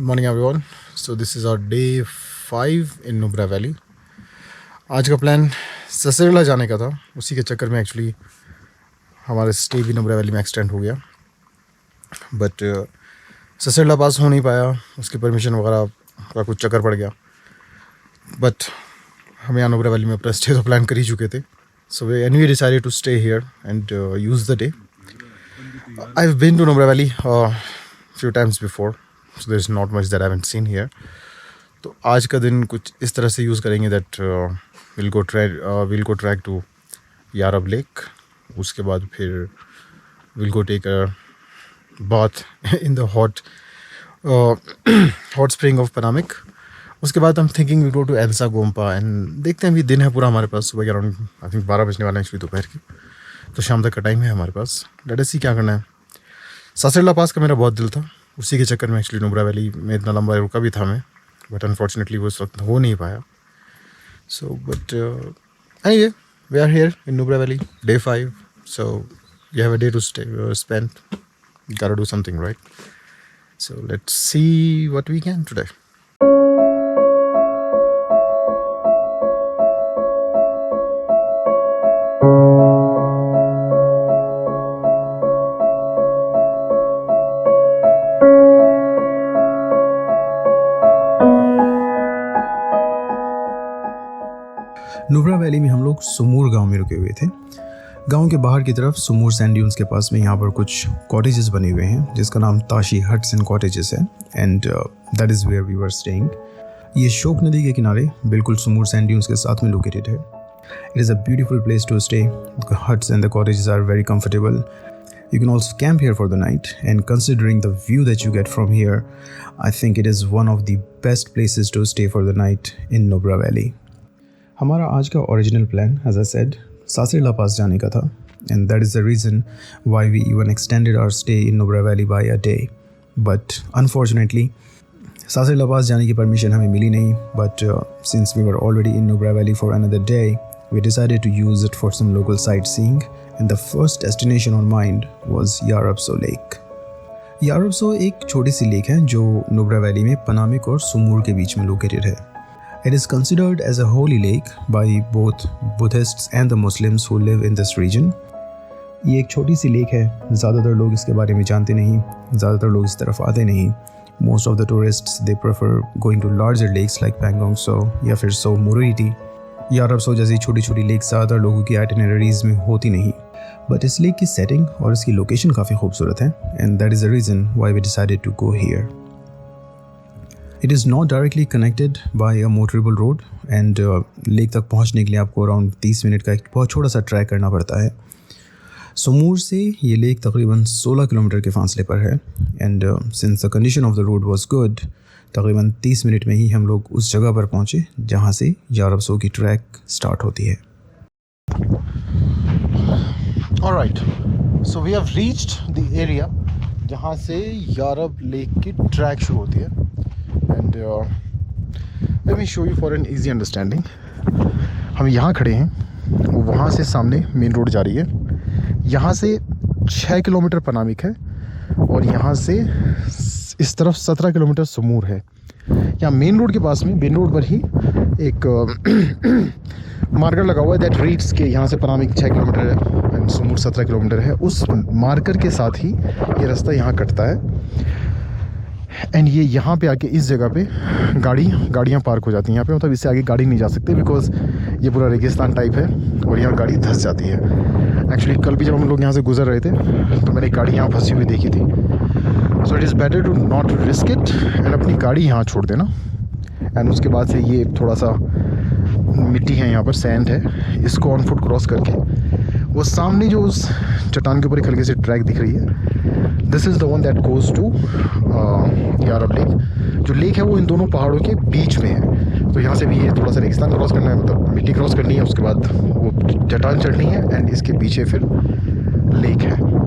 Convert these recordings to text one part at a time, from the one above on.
morning everyone. So this is our day 5 in Nubra Valley. आज का plan ससुरला जाने का था, उसी के चक्कर में एक्चुअली हमारा स्टे भी नुब्रा वैली में एक्सटेंड हो गया, बट ससुरला पास हो नहीं पाया, उसकी परमिशन वगैरह का कुछ चक्कर पड़ गया। बट हम यहाँ नुब्रा वैली में अपना स्टे तो प्लान कर ही चुके थे, so we anyway decided to stay here and use the day. I have been to Nubra valley few times before, so there's not much that I haven't seen here. तो आज का दिन कुछ इस तरह से यूज़ करेंगे that we'll go trek to Yarab Lake. उसके बाद फिर we'll go take a bath in the hot spring of Panamik. उसके बाद I'm thinking we'll go to Elsa Gompa and देखते हैं, अभी दिन है पूरा हमारे पास, सुबह के अराउंड आई थिंक 12 बजने वाले हैं एक्चुअली दोपहर की, तो शाम तक का टाइम है हमारे पास। लेट अस सी क्या करना है। सासरला पास का मेरा बहुत दिल था, उसी के चक्कर में एक्चुअली नुब्रा वैली में इतना लंबा रुका भी था मैं, बट अनफॉर्चुनेटली वो उस वक्त हो नहीं पाया। So but anyway we are here in Nubra valley, day 5, so we have a day to spend, gotta do something, right? So let's see what we can today. Nubra valley में हम लोग सुमूर गांव में रुके हुए थे। गांव के बाहर की तरफ सुमूर सैंड ड्यून्स के पास में यहाँ पर कुछ कॉटेजेस बने हुए हैं जिसका नाम ताशी हट्स एंड कॉटेजेस है, and that is where we were staying. ये शोक नदी के किनारे बिल्कुल सुमूर सैंड ड्यून्स के साथ में लोकेटेड है। It is a beautiful place to stay. The huts and the cottages are very comfortable. You can also camp here for the night, and considering the view that you get from here, I think it is one of the best places to stay for the night in Nubra Valley. हमारा आज का original plan, as I said, सासरला पास जाने का था, and that is the reason why we even extended our stay in Nubra Valley by a day. But unfortunately, सासरला पास जाने की permission हमें मिली नहीं, but since we were already in Nubra Valley for another day, we decided to use it for some local sightseeing, and the first destination on mind was Yarab Tso Lake. Yarab Tso एक छोटी सी lake है जो Nubra valley में पनामिक और सुमूर के बीच में located है। It is considered as a holy lake by both Buddhists and the Muslims who live in this region. ये एक छोटी सी लेक है, ज़्यादातर लोग इसके बारे में जानते नहीं, ज़्यादातर लोग इस तरफ आते नहीं। Most of the tourists they prefer going to larger lakes like Pangong Tso या फिर Tso Muriti. यारब सो जैसी छोटी छोटी लेक ज़्यादातर लोगों की आइटिनरीज में होती नहीं, बट इस लेक की सेटिंग और इसकी लोकेशन काफ़ी खूबसूरत है, and that is the reason why we decided to go here. It is not directly connected by a motorable road, and lake तक पहुंचने के लिए आपको अराउंड 30 मिनट का एक बहुत छोटा सा ट्रैक करना पड़ता है. सुमूर से ये लेक तकरीबन 16 किलोमीटर के फासले पर है, and since the condition of the road was good, तकरीबन 30 मिनट में ही हम लोग उस जगह पर पहुंचे जहां से यारब सो की ट्रैक स्टार्ट होती है. Alright, so we have reached the area जहाँ से यारब लेक की ट्रैक शुरू होती है, and let me show you for an easy understanding. हम यहाँ खड़े हैं, वहाँ से सामने मेन रोड जा रही है, यहाँ से 6 किलोमीटर पनामिक है और यहाँ से इस तरफ 17 किलोमीटर सुमूर है. यहाँ मेन रोड के पास में, मेन रोड पर ही एक मार्कर लगा हुआ है दैट रीड्स के यहाँ से पनामिक 6 किलोमीटर है एंड सुमूर 17 किलोमीटर है. उस मार्कर के साथ ही ये रास्ता यहाँ कटता है, एंड ये यहाँ पे आके इस जगह पे गाड़ियाँ पार्क हो जाती हैं यहाँ पे. मतलब इससे आगे गाड़ी नहीं जा सकते बिकॉज ये पूरा रेगिस्तान टाइप है और यहाँ गाड़ी धंस जाती है. एक्चुअली कल भी जब हम लोग यहाँ से गुजर रहे थे तो मैंने एक गाड़ी यहाँ फंसी हुई देखी थी. So it is better to not risk it and अपनी गाड़ी यहाँ छोड़ देना. एंड उसके बाद से ये थोड़ा सा मिट्टी है यहाँ पर, सैंड है, इसको ऑन फुट क्रॉस करके वो सामने जो उस चट्टान के ऊपर एक हल्के से ट्रैक दिख रही है, this is the one that goes to यारब लेक. जो लेक है वो इन दोनों पहाड़ों के बीच में है, तो यहाँ से भी ये थोड़ा सा रेगिस्तान क्रॉस करना है, मतलब मिट्टी क्रॉस करनी है, उसके बाद वो चट्टान चढ़नी है एंड इसके पीछे फिर लेक है.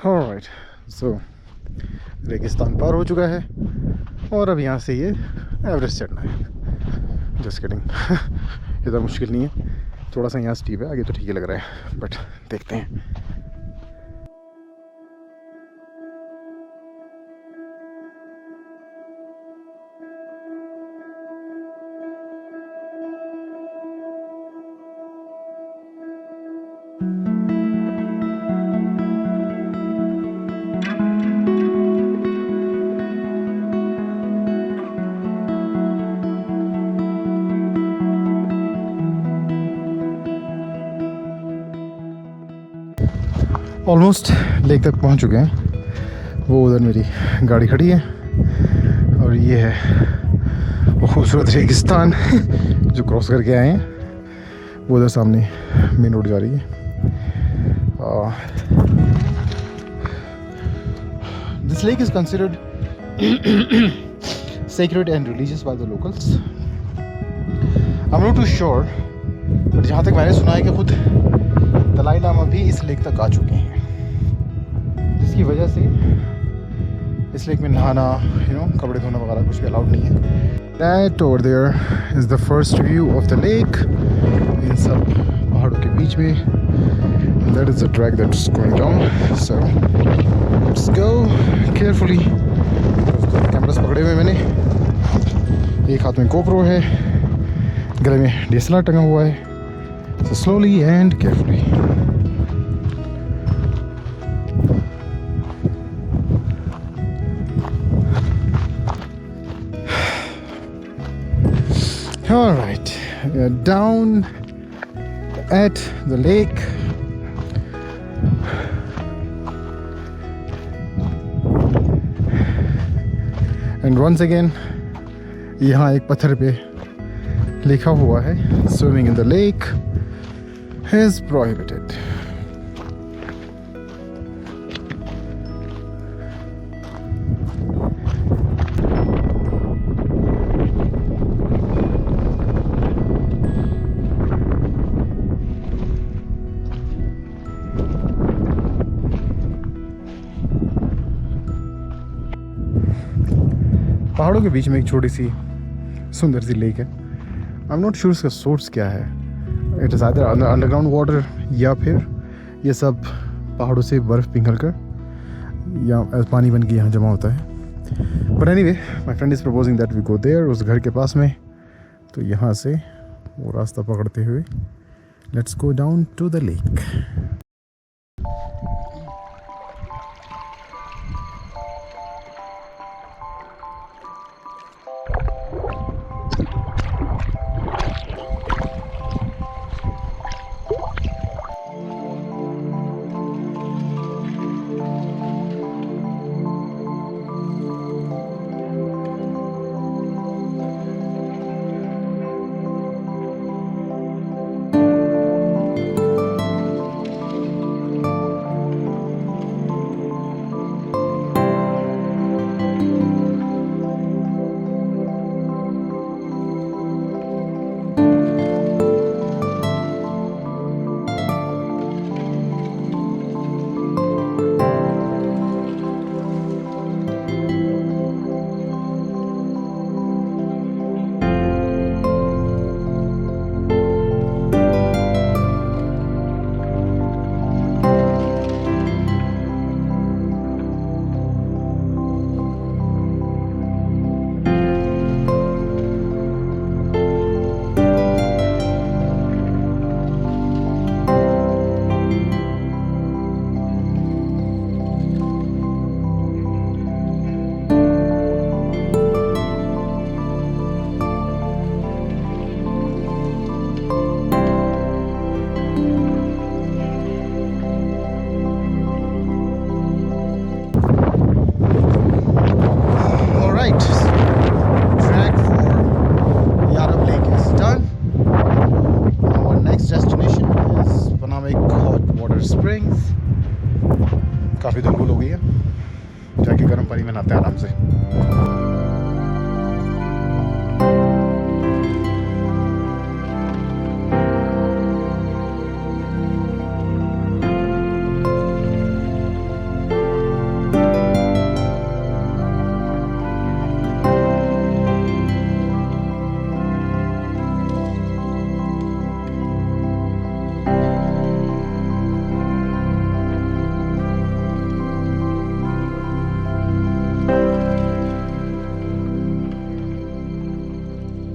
Alright, so रेगिस्तान पार हो चुका है और अब यहाँ से ये एवरेस्ट चढ़ना है। जस्ट किडिंग इतना मुश्किल नहीं है, थोड़ा सा यहाँ स्टीप है, आगे तो ठीक ही लग रहा है, बट देखते हैं। ऑलमोस्ट लेक तक पहुंच चुके हैं। वो उधर मेरी गाड़ी खड़ी है और ये है वो खूबसूरत रेगिस्तान जो क्रॉस करके आए हैं। वो उधर सामने मेन रोड जा रही है। This lake is considered sacred and religious by the locals. I'm not too sure, but जहाँ तक मैंने सुना है कि खुद दलाई लामा भी इस लेक तक आ चुके हैं, जिसकी वजह से इस लेक में नहाना, कपड़े धोना वगैरह कुछ भी अलाउड नहीं है। That over there is the first view of the lake, इन सब पहाड़ों के बीच में। That is the track that's going down. So let's go carefully. Cameras पकड़े हुए मैंने, एक हाथ में GoPro है, गले में DSLR टंगा हुआ है। So slowly and carefully. All right, we are down at the lake. And once again, यहाँ एक पत्थर पे लिखा हुआ है swimming in the lake is prohibited. पहाड़ों के बीच में एक छोटी सी सुंदर सी लेक है। आई एम नॉट श्योर इसका सोर्स क्या है। It is either underground water या फिर ये सब पहाड़ों से बर्फ़ पिघल कर या पानी बन के यहाँ जमा होता है। But anyway, my friend is proposing that we go there, उस घर के पास में। तो यहाँ से वो रास्ता पकड़ते हुए let's go down to the lake. काफ़ी धूल हो गई है, जाके गर्म पानी में नहाते हैं आराम से।